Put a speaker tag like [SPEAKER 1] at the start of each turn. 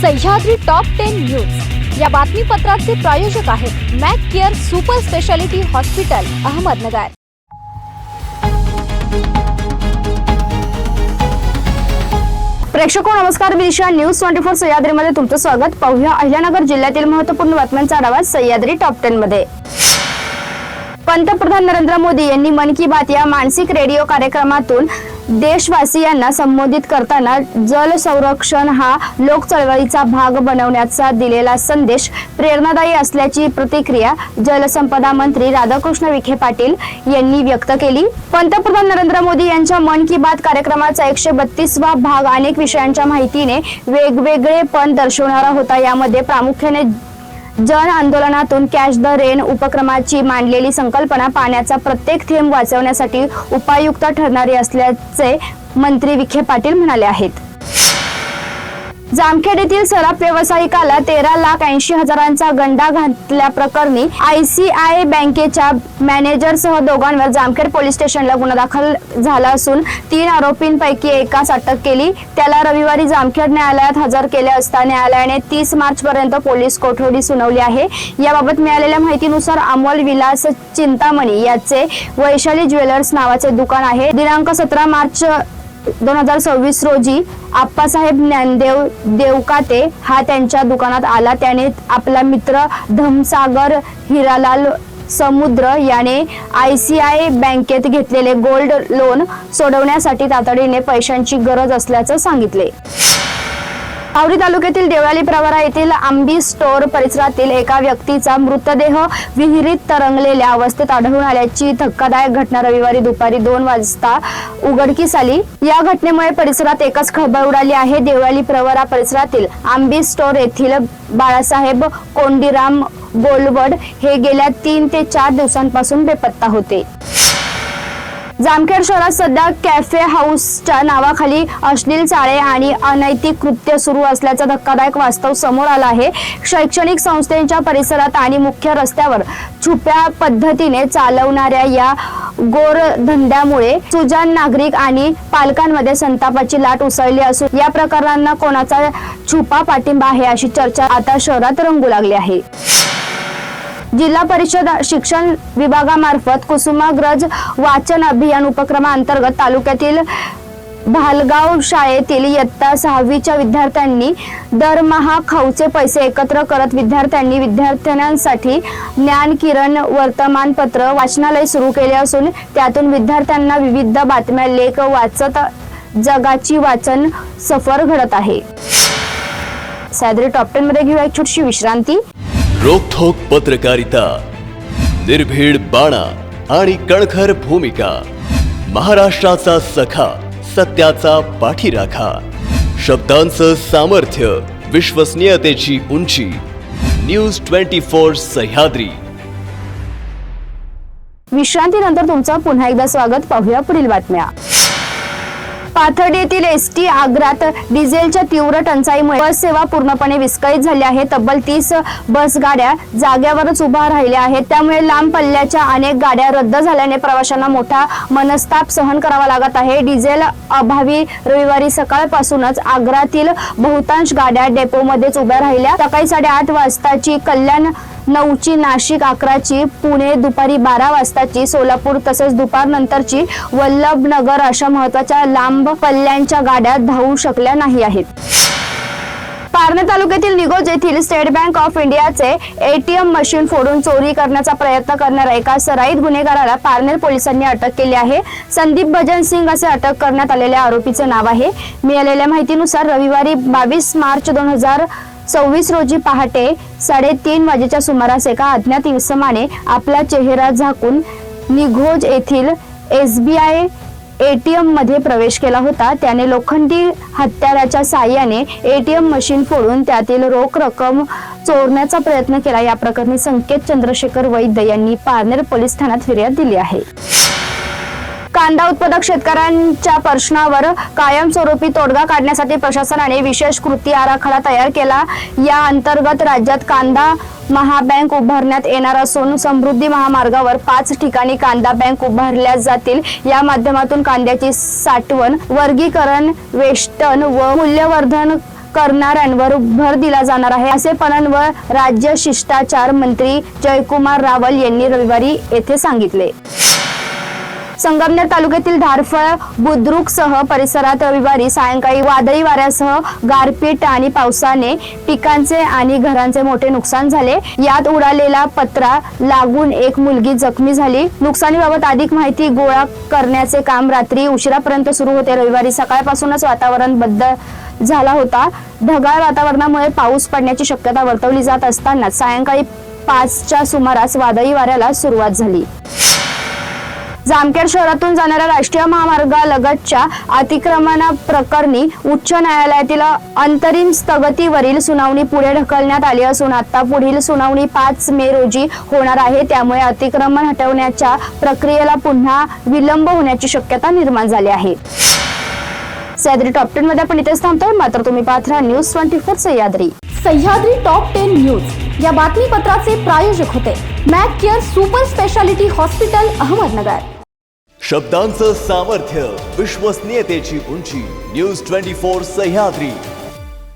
[SPEAKER 1] Sahyadri top 10 news या बातमीपत्राचे प्रायोजक आहेत Mac care super speciality hospital Ahmednagar.
[SPEAKER 2] प्रेक्षको नमस्कार, मी दिशा न्यूज 24 सह्याद्रीमध्ये तुमचं स्वागत। पाहूया अहिल्यानगर जिल्ह्यातील महत्त्वपूर्ण बातम्यांचा आढावा सह्याद्री टॉप 10 मध्ये। पंतप्रधान नरेंद्र मोदी यांनी मन की बात या मासिक रेडिओ कार्यक्रमातून देशवासियांना संबोधित करताना जल संरक्षण हा लोक चळवळीचा भाग बनवण्याचा दिलेला संदेश प्रेरणादायी असल्याची प्रतिक्रिया जलसंपदा मंत्री राधाकृष्ण विखे पाटील यांनी व्यक्त केली। पंतप्रधान नरेंद्र मोदी यांच्या मन की बात कार्यक्रमाचा 132वा भाग अनेक विषयांच्या माहितीने वेगवेगळेपण दर्शवणारा होता। यामध्ये प्रामुख्याने जन आंदोलनातून कॅच द रेन उपक्रमाची मांडलेली संकल्पना पाण्याचा प्रत्येक थेंब वाचवण्यासाठी उपयुक्त ठरणारी असल्याचे मंत्री विखे पाटील म्हणाले आहेत। जामखेड येथील सराफ व्यावसायिकाला 13,80,000चा गंडा घातल्याप्रकरणी ICICI बँकेच्या मॅनेजरसह दोघांवर जामखेड पोलीस स्टेशनला गुन्हा दाखल झाला असून 3 आरोपींपैकी एकास अटक केली। त्याला रविवारी जामखेड न्यायालयात हजर केले असता न्यायालयाने 30 मार्च पर्यंत पोलीस कोठडी सुनावली आहे। याबाबत मिळालेल्या माहितीनुसार अमोल विलास चिंतामणी याचे वैशाली ज्वेलर्स नावाचे दुकान आहे। दिनांक 17 मार्च 2026 रोजी आप्पासाहेब ज्ञानदेव देवकाते हा त्यांच्या दुकानात आला। त्याने आपला मित्र धमसागर हिरालाल समुद्र याने ICICI बँकेत घेतलेले गोल्ड लोन सोडवण्यासाठी तातडीने पैशांची गरज असल्याचं सांगितले। आवरी तालुक्यातील देवळाली प्रवरा येथील आंबी स्टोअर परिसरातील एका व्यक्तीचा मृतदेह विहिरीत तरंगलेल्या अवस्थेत आढळून आल्याची धक्कादायक घटना रविवारी दुपारी 2 वाजता उघडकीस आली। या घटनेमुळे परिसरात एकच खळबळ उडाली आहे। देवळाली प्रवरा परिसरातील आंबी स्टोअर येथील बाळासाहेब कोंडीराम गोलवड हे गेल्या 3 ते 4 दिवसांपासून बेपत्ता होते। जामखेड शहरात सध्या कॅफे हाऊसच्या नावाखाली अश्लील चाळे आणि अनैतिक कृत्य सुरू असल्याचं धक्कादायक वास्तव समोर आलं आहे। शैक्षणिक संस्थांच्या परिसरात आणि मुख्य रस्त्यावर छुप्या पद्धतीने चालवणाऱ्या या गोरधंद्यामुळे सुजाण नागरिक आणि पालकांमध्ये संतापाची लाट उसळली असून या प्रकरणांना कोणाचा छुपा पाठिंबा आहे अशी चर्चा आता शहरात रंगू लागली आहे। जिल्हा परिषद शिक्षण विभागामार्फत कुसुमाग्रज वाचन अभियान उपक्रमाअंतर्गत तालुक्यातील भालगाव शाळेतील इयत्ता 6वीच्या विद्यार्थ्यांनी दरमहा खाऊचे पैसे एकत्र करत विद्यार्थ्यांसाठी ज्ञान किरण वर्तमानपत्र वाचनालय सुरू केले असून त्यातून विद्यार्थ्यांना विविध बातम्या लेख वाचत जगाची वाचन सफर घडत आहे। सह्याद्री टॉप 10 मध्ये घेऊया एक छोटीशी विश्रांती।
[SPEAKER 3] रोखोक पत्रकारिता, निर्भीड बाणा आणि कणखर भूमिका, महाराष्ट्राचा सखा, सत्याचा पाठीराखा, शब्दांचं सामर्थ्य, विश्वसनीयतेची उंची, न्यूज 24 सह्याद्री।
[SPEAKER 2] विश्रांतीनंतर तुमचं पुन्हा एकदा स्वागत। पाहूया पुढील बातम्या। पाथर्डी येथील ST आग्रात डिझेलच्या तीव्र टंचाईमुळे बस सेवा पूर्णपणे विस्कळीत झाली आहे। तब्बल 30 बस गाड्या जाग्यावरच उभ्या राहिल्या आहेत। त्यामुळे लांब पल्ल्याच्या अनेक गाड्या रद्द झाल्याने प्रवाशांना मोठा मनस्ताप सहन करावा लागत आहे। डिझेल अभावी रविवारी सकाळपासूनच आग्रातील बहुतांश गाड्या डेपोमध्येच उभ्या राहिल्या। सकाळी 8:30 वाजताची कल्याण, 9ची नाशिक, 11ची पुणे, दुपारी 12 वाजताची सोलापूर तसेच दुपारनंतरची वल्लभनगर अशा महत्त्वाच्या लांब पल्ल्यांच्या गाड्या धावू शकल्या नाही आहेत। पारनेर तालुक्यातील निगोज येथील स्टेट बँक ऑफ इंडियाचे ATM मशीन फोडून चोरी करण्याचा प्रयत्न करणाऱ्या एका सराईत गुन्हेगाराला पारनेर पोलिसांनी अटक केली आहे। संदीप भजन सिंग असे अटक करण्यात आलेल्या आरोपीचे नाव आहे। मिळालेल्या माहितीनुसार रविवारी 22 मार्च 2026 रोजी पहाटे 3:30 वाजेच्या सुमारास एका अज्ञात इसमाने आपला चेहरा झाकून निघोज येथील SBI ATM मध्ये प्रवेश केला होता। त्याने लोखंडी हत्याराच्या साहाय्याने ATM मशीन फोडून त्यातील रोख रक्कम चोरण्याचा प्रयत्न केला। या प्रकरणी संकेत चंद्रशेखर वैद्य यांनी पारनेर पोलीस ठाण्यात फिर्याद दिली आहे। कांदा उत्पादक शेतकऱ्यांच्या प्रश्नावर कायमस्वरूपी तोडगा काढण्यासाठी प्रशासनाने विशेष कृती आराखडा तयार केला। या अंतर्गत राज्यात कांदा महाबँक उभारण्यात येणार असून समृद्धी महामार्गावर 5 ठिकाणी कांदा बँक उभारल्या जातील। या माध्यमातून कांद्याची साठवण, वर्गीकरण, वेष्टन व मूल्यवर्धन करणाऱ्यांवर भर दिला जाणार आहे, असे पणन व राज्य शिष्टाचार मंत्री जयकुमार रावल यांनी रविवारी येथे सांगितले. संगमनेर तालुक्यातील धारफळ बुद्रुकसह परिसरात रविवारी सायंकाळी वादळी वाऱ्यासह गारपीट आणि पावसाने पिकांचे आणि घरांचे मोठे नुकसान झाले. यात उडालेला पत्रा लागून एक मुलगी जखमी झाली. नुकसानीबाबत अधिक माहिती गोळा करण्याचे काम रात्री उशिरापर्यंत सुरू होते. रविवारी सकाळपासूनच वातावरण बदल झाला होता. ढगाळ वातावरणामुळे पाऊस पडण्याची शक्यता वर्तवली जात असताना सायंकाळी 5च्या सुमारास वादळी वाऱ्याला सुरुवात झाली. जामखेड शहरातून जाणाऱ्या राष्ट्रीय महामार्गालगतच्या अतिक्रमणा प्रकरणी उच्च न्यायालयातील अंतरिम स्थगितीवरील सुनावणी पुढे ढकलण्यात आली असून आता पुढील सुनावणी 5 मे रोजी होणार आहे. त्यामुळे अतिक्रमण हटवण्याच्या प्रक्रियेला पुन्हा विलंब होण्याची शक्यता निर्माण झाली आहे. सह्याद्री टॉप 10 मध्ये आपण इथेच थांबतोय, मात्र तुम्ही पाहत राहा news 24 Sahyadri.
[SPEAKER 1] Sahyadri top 10 news या बातमीपत्राचे प्रायोजक होते Mac care super speciality hospital Ahmednagar.
[SPEAKER 3] शब्दांचं सामर्थ्य, विश्वसनीयतेची उंची. न्यूज 24 सह्याद्री.